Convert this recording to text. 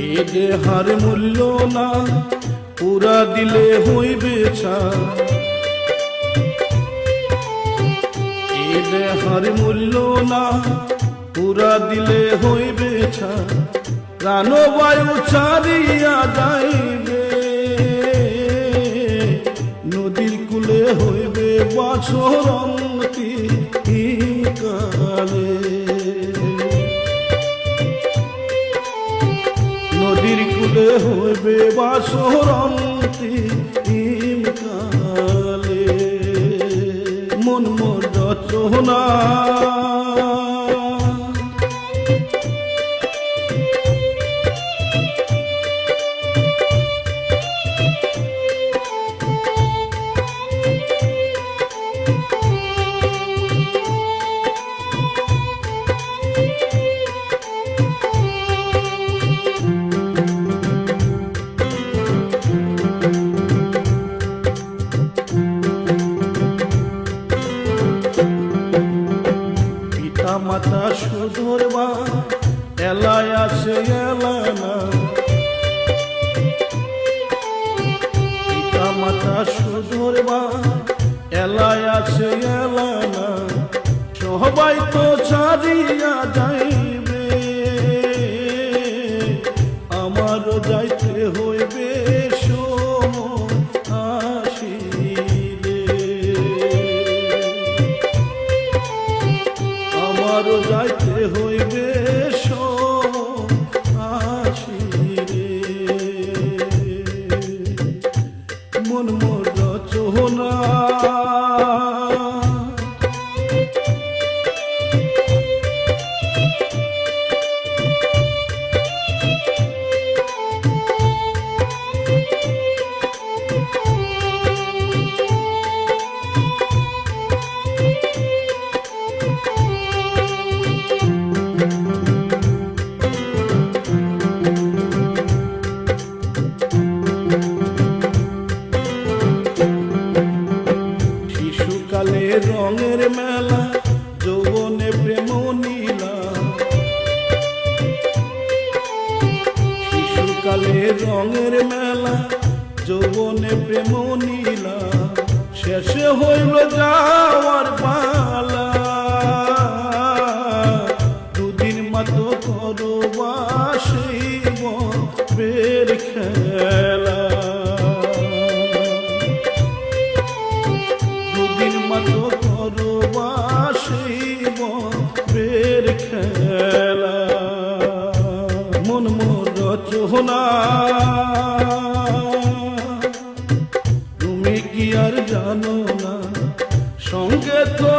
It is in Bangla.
এ দেহার মূল্য না পুরা দিলে হইবে ছাড়, এ দেহার মূল্য না পুরা দিলে হইবে ছাড়, প্রাণবায়ু ছাড়িয়া যাইবে, নদীর কূলে হইবে বাছর কালে, নদীর কূলে হইবে বাছর কালে, মন মোর রচনা মাতা সুধরবা এলায় আছে এলানা, পিতা মাতা সুধরবা এলায় আছে এলানা, সবাই তো ছাড়িয়া যাইবে, আমারও যাইতে হইবে আরো যাইতে হইবে আসিরে, মন মোর রচনা রঙের মেলা যৌবনে প্রেম নীলা, শিশুকালে রঙের মেলা যৌবনে প্রেম নীলা, শেষে হইল যাওয়ার পালা, দুদিন মাত্র করবা শিব বের খেলা, দুদিন মাত্র করবা শিব বের খেলা, মন মোর রচনা তুমি কি আর জানো না, সঙ্গে তো